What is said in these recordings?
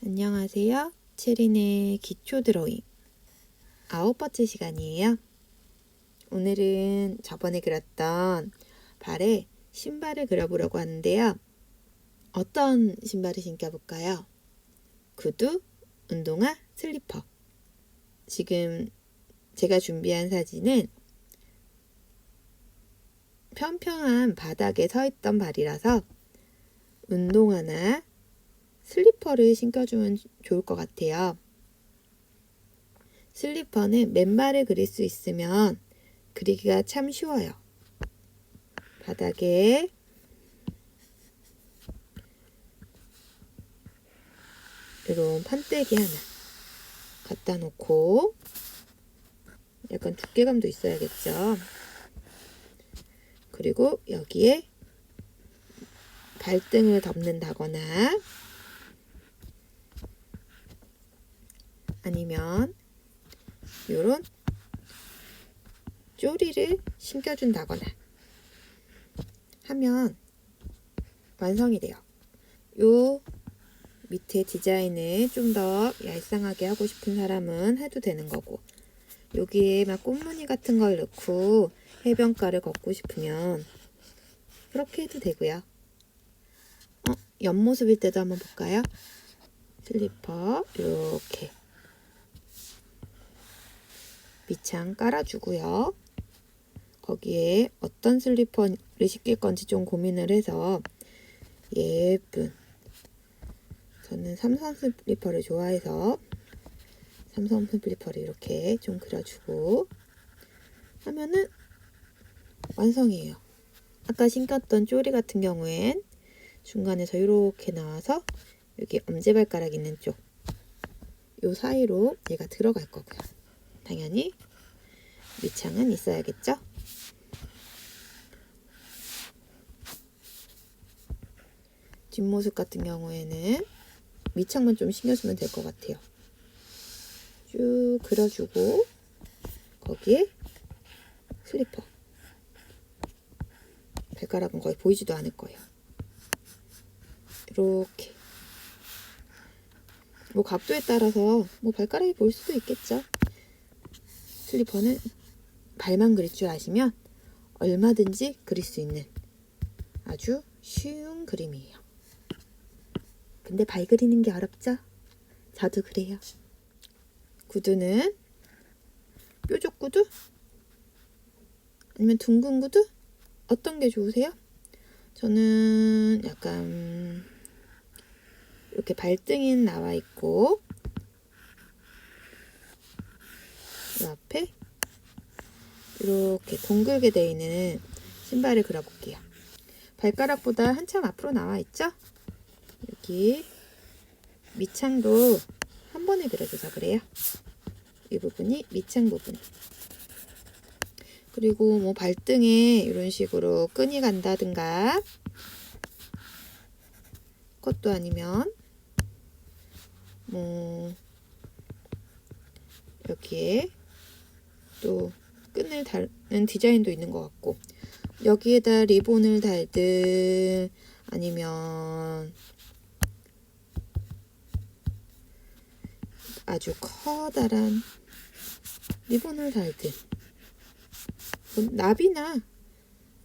안녕하세요. 체린의 기초 드로잉 9번째 시간이에요. 오늘은 저번에 그렸던 발에 신발을 그려보려고 하는데요. 어떤 신발을 신겨볼까요? 구두, 운동화, 슬리퍼. 지금 제가 준비한 사진은 평평한 바닥에 서 있던 발이라서 운동화나 슬리퍼를 신겨주면 좋을 것 같아요. 슬리퍼는 맨발을 그릴 수 있으면 그리기가 참 쉬워요. 바닥에 이런 판때기 하나 갖다 놓고 약간 두께감도 있어야겠죠. 그리고 여기에 발등을 덮는다거나 아니면 이런 쪼리를 신겨준다거나 하면 완성이 돼요. 요 밑에 디자인을 좀 더 얄쌍하게 하고 싶은 사람은 해도 되는 거고, 여기에 막 꽃무늬 같은 걸 넣고 해변가를 걷고 싶으면 그렇게 해도 되고요. 옆모습일 때도 한번 볼까요? 슬리퍼 이렇게 밑창 깔아주고요. 거기에 어떤 슬리퍼를 신길 건지 좀 고민을 해서 예쁜, 저는 삼선 슬리퍼를 좋아해서 삼선 슬리퍼를 이렇게 좀 그려주고 하면은 완성이에요. 아까 신겼던 쪼리 같은 경우엔 중간에서 이렇게 나와서 여기 엄지발가락 있는 쪽, 요 사이로 얘가 들어갈 거고요. 당연히 밑창은 있어야겠죠? 뒷모습 같은 경우에는 밑창만 좀 신경 쓰면 될 것 같아요. 쭉 그려주고 거기에 슬리퍼, 발가락은 거의 보이지도 않을 거예요. 이렇게 뭐 각도에 따라서 뭐 발가락이 보일 수도 있겠죠. 슬리퍼는 발만 그릴 줄 아시면 얼마든지 그릴 수 있는 아주 쉬운 그림이에요. 근데 발 그리는 게 어렵죠? 저도 그래요. 구두는 뾰족 구두? 아니면 둥근 구두? 어떤 게 좋으세요? 저는 약간 이렇게 발등이 나와 있고 이 앞에 이렇게 둥글게 되어 있는 신발을 그려볼게요. 발가락보다 한참 앞으로 나와 있죠? 여기 밑창도 한 번에 그려줘서 그래요. 이 부분이 밑창 부분. 그리고 뭐 발등에 이런 식으로 끈이 간다든가, 그것도 아니면 뭐 여기에 또 끈을 달는 디자인도 있는 것 같고, 여기에다 리본을 달든 아니면 아주 커다란 리본을 달든 나비나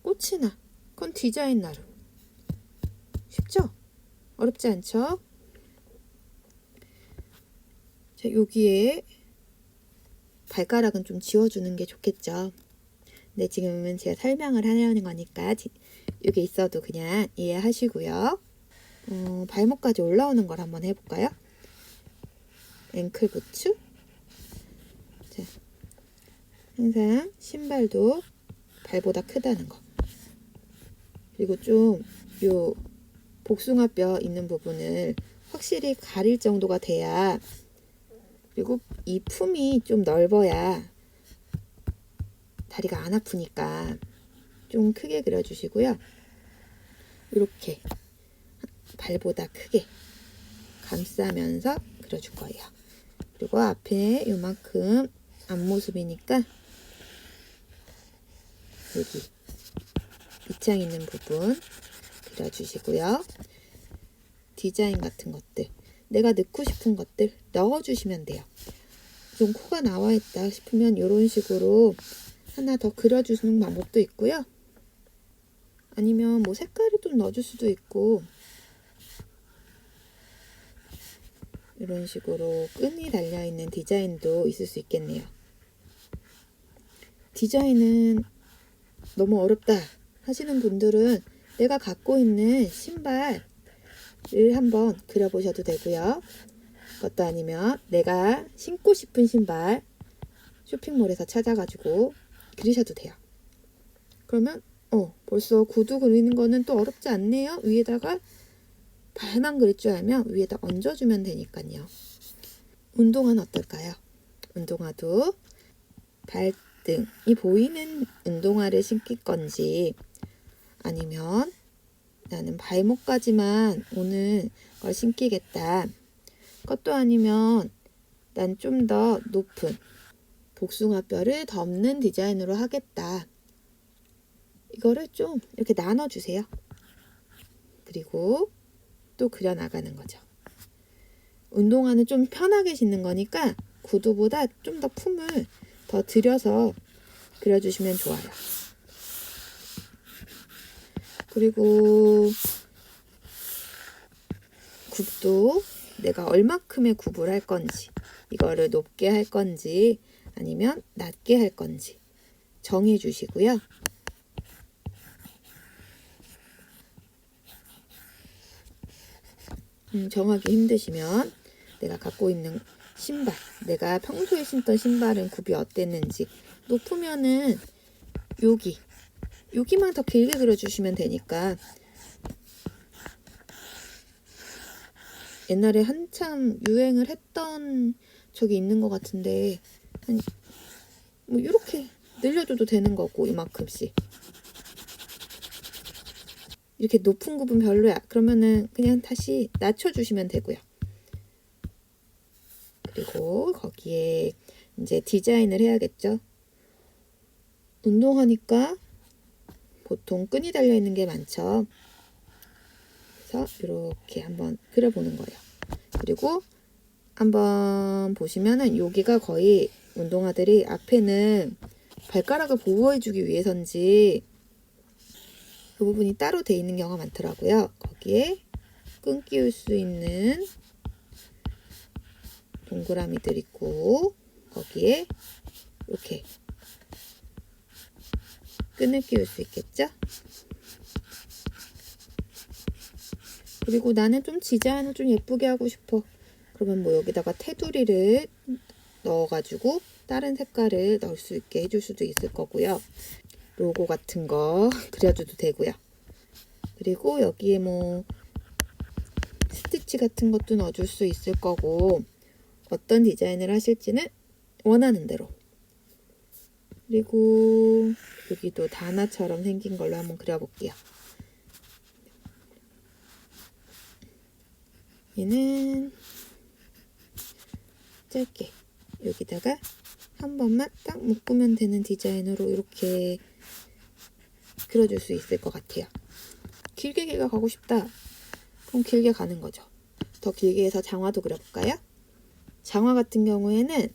꽃이나 그건 디자인 나름 쉽죠? 어렵지 않죠? 자, 여기에 발가락은 좀 지워주는 게 좋겠죠. 근데 지금은 제가 설명을 하려는 거니까 이게 있어도 그냥 이해하시고요. 발목까지 올라오는 걸 한번 해볼까요? 앵클 부츠. 자, 항상 신발도 발보다 크다는 거. 그리고 좀 요 복숭아뼈 있는 부분을 확실히 가릴 정도가 돼야, 그리고 이 품이 좀 넓어야 다리가 안 아프니까 좀 크게 그려주시고요. 이렇게 발보다 크게 감싸면서 그려줄 거예요. 그리고 앞에 요만큼 앞모습이니까 여기 밑창 있는 부분 그려주시고요. 디자인 같은 것들. 내가 넣고 싶은 것들 넣어주시면 돼요. 좀 코가 나와 있다 싶으면 이런 식으로 하나 더 그려주는 방법도 있고요. 아니면 뭐 색깔을 좀 넣어줄 수도 있고, 이런 식으로 끈이 달려있는 디자인도 있을 수 있겠네요. 디자인은 너무 어렵다 하시는 분들은 내가 갖고 있는 신발을 한번 그려보셔도 되고요. 그것도 아니면 내가 신고 싶은 신발 쇼핑몰에서 찾아가지고 그리셔도 돼요. 그러면 벌써 구두 그리는 거는 또 어렵지 않네요. 위에다가 발만 그릴 줄 알면 위에다 얹어주면 되니까요. 운동화는 어떨까요? 운동화도 발등이 보이는 운동화를 신길 건지, 아니면 나는 발목까지만 오는 걸 신기겠다, 그것도 아니면 난 좀 더 높은 복숭아뼈를 덮는 디자인으로 하겠다, 이거를 좀 이렇게 나눠주세요. 그리고 또 그려나가는 거죠. 운동화는 좀 편하게 신는 거니까 구두보다 좀 더 품을 더 들여서 그려주시면 좋아요. 그리고 굽도 내가 얼마큼의 굽을 할 건지, 이거를 높게 할 건지 아니면 낮게 할 건지 정해 주시고요. 정하기 힘드시면 내가 갖고 있는 신발, 내가 평소에 신던 신발은 굽이 어땠는지, 높으면은 여기만 더 길게 그려주시면 되니까. 옛날에 한참 유행을 했던 적이 있는 것 같은데, 뭐 이렇게 늘려줘도 되는 거고, 이만큼씩. 이렇게 높은 굽은 별로야 그러면은 그냥 다시 낮춰주시면 되고요. 그리고 거기에 이제 디자인을 해야겠죠. 운동하니까 보통 끈이 달려있는 게 많죠. 그래서 이렇게 한번 그려보는 거예요. 그리고 한번 보시면은 여기가 거의 운동화들이 앞에는 발가락을 보호해주기 위해서인지 그 부분이 따로 돼 있는 경우가 많더라고요. 거기에 끈 끼울 수 있는 동그라미들 있고, 거기에 이렇게 끈을 끼울 수 있겠죠? 그리고 나는 좀 디자인을 좀 예쁘게 하고 싶어. 그러면 뭐 여기다가 테두리를 넣어가지고 다른 색깔을 넣을 수 있게 해줄 수도 있을 거고요. 로고 같은 거 그려줘도 되고요. 그리고 여기에 뭐 스티치 같은 것도 넣어줄 수 있을 거고, 어떤 디자인을 하실지는 원하는 대로. 그리고 여기도 단아처럼 생긴 걸로 한번 그려볼게요. 얘는 짧게 여기다가 한 번만 딱 묶으면 되는 디자인으로 이렇게 그려줄 수 있을 것 같아요. 길게 가고 싶다. 그럼 길게 가는 거죠. 더 길게 해서 장화도 그려볼까요? 장화 같은 경우에는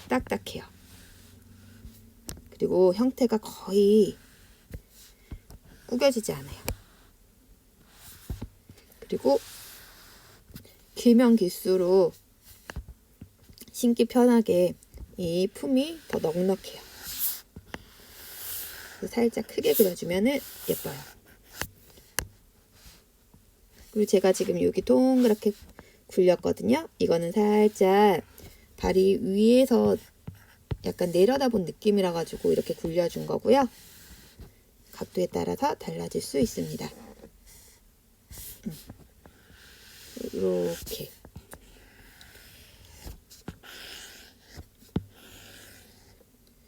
딱딱해요. 그리고 형태가 거의 구겨지지 않아요. 그리고 길면 길수록 신기 편하게 이 품이 더 넉넉해요. 살짝 크게 그려주면은 예뻐요. 그리고 제가 지금 여기 동그랗게 굴렸거든요. 이거는 살짝 다리 위에서 약간 내려다본 느낌이라 가지고 이렇게 굴려준 거고요. 각도에 따라서 달라질 수 있습니다. 이렇게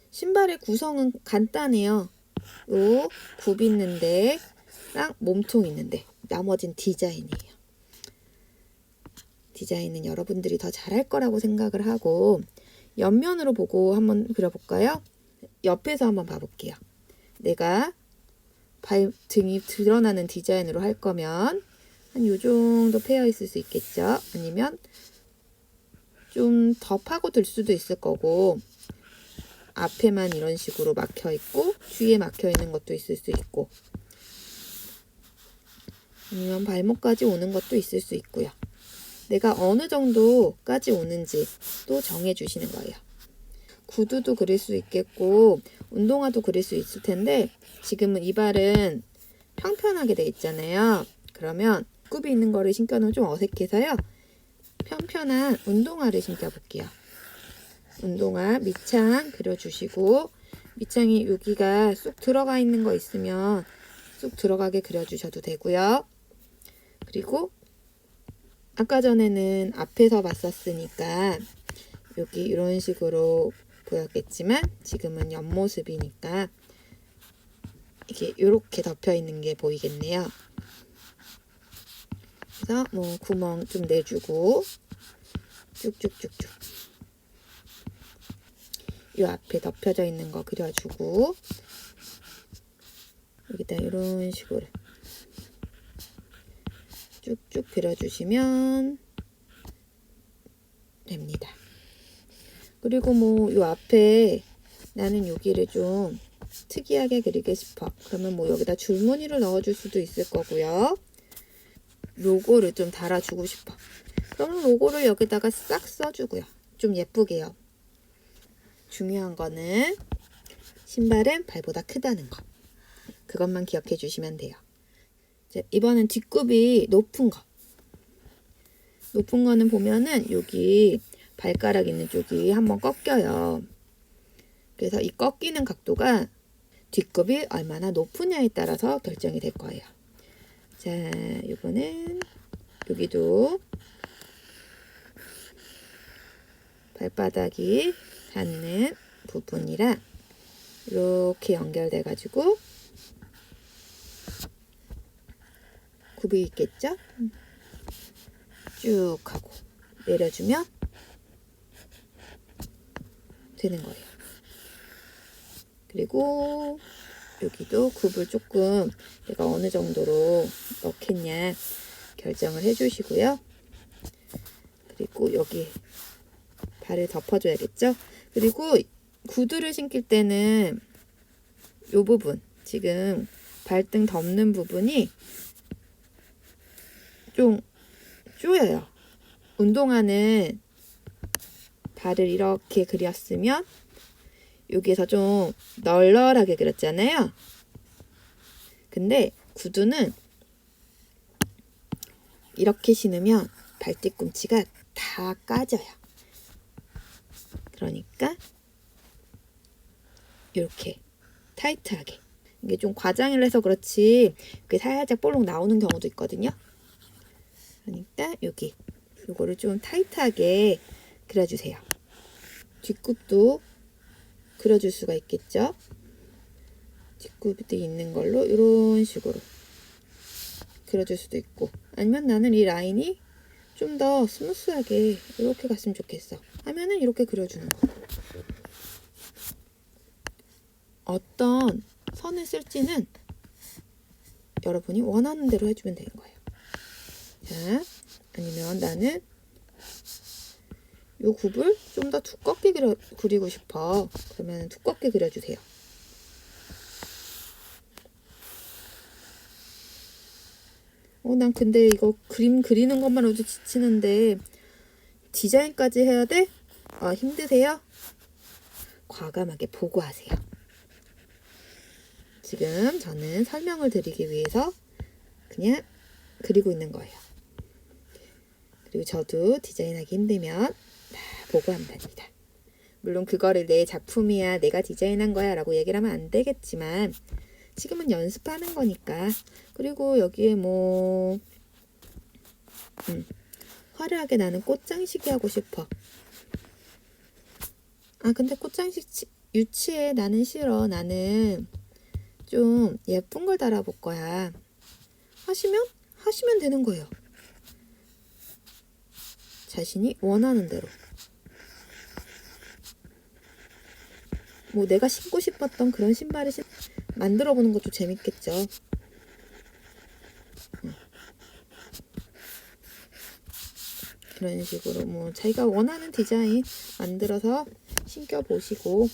신발의 구성은 간단해요. 요 굽 있는 데랑 몸통 있는 데, 나머진 디자인이에요. 디자인은 여러분들이 더 잘할 거라고 생각을 하고, 옆면으로 보고 한번 그려볼까요? 옆에서 한번 봐볼게요. 내가 등이 드러나는 디자인으로 할 거면 한 요 정도 패여 있을 수 있겠죠. 아니면 좀 더 파고들 수도 있을 거고, 앞에만 이런 식으로 막혀 있고 뒤에 막혀 있는 것도 있을 수 있고, 아니면 발목까지 오는 것도 있을 수 있고요. 내가 어느 정도까지 오는지 또 정해 주시는 거예요. 구두도 그릴 수 있겠고 운동화도 그릴 수 있을 텐데, 지금은 이 발은 평평하게 돼 있잖아요. 그러면 굽이 있는 거를 신겨 놓으면 좀 어색해서요, 평평한 운동화를 신겨 볼게요. 운동화 밑창 그려주시고, 밑창이 여기가 쏙 들어가 있는 거 있으면 쏙 들어가게 그려주셔도 되고요. 그리고 아까 전에는 앞에서 봤었으니까 여기 이런 식으로 보였겠지만, 지금은 옆모습이니까 이게 이렇게 덮여 있는 게 보이겠네요. 그래서 뭐 구멍 좀 내주고 쭉쭉쭉쭉 이 앞에 덮여져 있는 거 그려주고, 여기다 이런 식으로 쭉쭉 그려주시면 됩니다. 그리고 뭐 이 앞에 나는 여기를 좀 특이하게 그리고 싶어. 그러면 뭐 여기다 줄무늬를 넣어줄 수도 있을 거고요. 로고를 좀 달아주고 싶어. 그러면 로고를 여기다가 싹 써주고요. 좀 예쁘게요. 중요한 거는 신발은 발보다 크다는 거. 그것만 기억해 주시면 돼요. 이번엔 뒷굽이 높은 거. 높은 거는 보면은 여기 발가락 있는 쪽이 한번 꺾여요. 그래서 이 꺾이는 각도가 뒷굽이 얼마나 높으냐에 따라서 결정이 될 거예요. 자, 이번엔 여기도 발바닥이 닿는 부분이랑 이렇게 연결돼 가지고 굽이 있겠죠? 쭉 하고 내려주면 되는 거예요. 그리고 여기도 굽을 조금 내가 어느 정도로 넣겠냐 결정을 해주시고요. 그리고 여기 발을 덮어줘야겠죠? 그리고 구두를 신길 때는 이 부분, 지금 발등 덮는 부분이 좀 쪼여요. 운동화는 발을 이렇게 그렸으면 여기에서 좀 널널하게 그렸잖아요. 근데 구두는 이렇게 신으면 발 뒤꿈치가 다 까져요. 그러니까 이렇게 타이트하게. 이게 좀 과장을 해서 그렇지 이게 살짝 볼록 나오는 경우도 있거든요. 그러니까 여기 이거를 좀 타이트하게 그려주세요. 뒷굽도 그려줄 수가 있겠죠. 뒷굽이 있는 걸로 이런 식으로 그려줄 수도 있고, 아니면 나는 이 라인이 좀 더 스무스하게 이렇게 갔으면 좋겠어 하면은 이렇게 그려주는 거. 어떤 선을 쓸지는 여러분이 원하는 대로 해주면 되는 거예요. 자, 아니면 나는 요 굽을 좀 더 두껍게 그리고 싶어. 그러면 두껍게 그려주세요. 난 근데 이거 그림 그리는 것만으로도 지치는데 디자인까지 해야 돼? 힘드세요? 과감하게 보고하세요. 지금 저는 설명을 드리기 위해서 그냥 그리고 있는 거예요. 그리고 저도 디자인하기 힘들면 다 보고하면 됩니다. 물론 그거를 내 작품이야, 내가 디자인한 거야 라고 얘기를 하면 안 되겠지만 지금은 연습하는 거니까. 그리고 여기에 뭐 화려하게 나는 꽃장식이 하고 싶어. 근데 꽃장식 유치해. 나는 싫어. 나는 좀 예쁜 걸 달아볼 거야. 하시면 되는 거예요. 자신이 원하는 대로. 뭐 내가 신고 싶었던 그런 신발을 만들어 보는 것도 재밌겠죠. 그런 식으로 뭐 자기가 원하는 디자인 만들어서 신겨 보시고,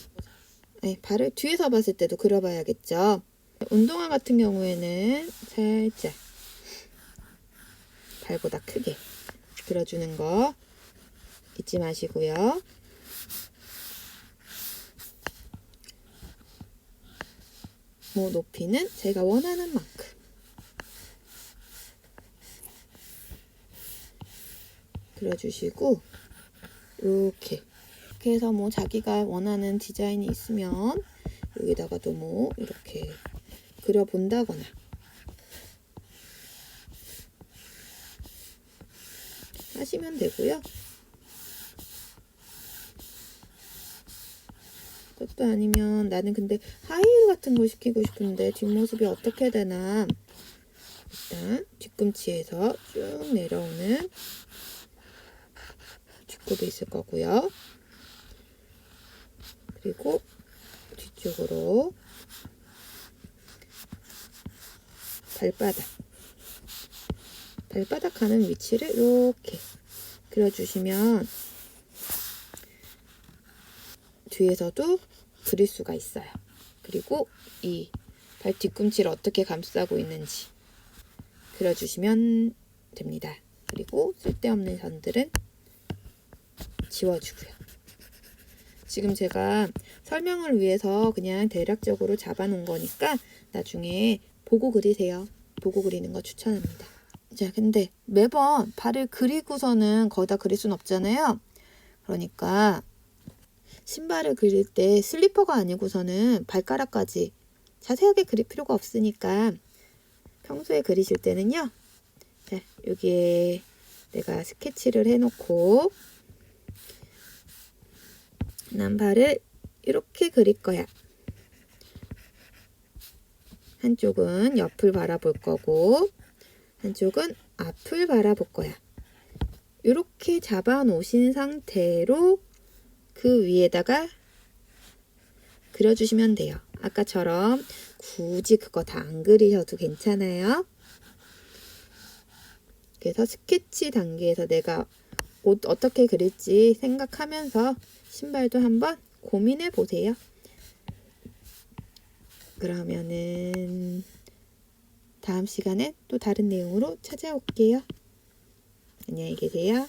네, 발을 뒤에서 봤을 때도 그려봐야겠죠. 운동화 같은 경우에는 살짝 발보다 크게 그려주는 거 잊지 마시고요. 모 높이는 제가 원하는 만큼 그려주시고, 이렇게 해서 뭐 자기가 원하는 디자인이 있으면 여기다가도 뭐 이렇게 그려본다거나 하시면 되고요. 그것도 아니면 나는 근데 하이힐 같은 거 시키고 싶은데 뒷모습이 어떻게 되나, 일단 뒤꿈치에서 쭉 내려오는 뒷굽이 있을 거고요. 그리고 뒤쪽으로 발바닥 가는 위치를 이렇게 그려주시면 뒤에서도 그릴 수가 있어요. 그리고 이 발 뒤꿈치를 어떻게 감싸고 있는지 그려주시면 됩니다. 그리고 쓸데없는 선들은 지워주고요. 지금 제가 설명을 위해서 그냥 대략적으로 잡아놓은 거니까 나중에 보고 그리세요. 보고 그리는 거 추천합니다. 자, 근데 매번 발을 그리고서는 거기다 그릴 순 없잖아요. 그러니까 신발을 그릴 때 슬리퍼가 아니고서는 발가락까지 자세하게 그릴 필요가 없으니까 평소에 그리실 때는요. 자, 여기에 내가 스케치를 해놓고 난 발을 이렇게 그릴 거야. 한쪽은 옆을 바라볼 거고 한쪽은 앞을 바라볼 거야. 이렇게 잡아 놓으신 상태로 그 위에다가 그려주시면 돼요. 아까처럼 굳이 그거 다 안 그리셔도 괜찮아요. 그래서 스케치 단계에서 내가 옷 어떻게 그릴지 생각하면서 신발도 한번 고민해 보세요. 그러면은 다음 시간에 또 다른 내용으로 찾아올게요. 안녕히 계세요.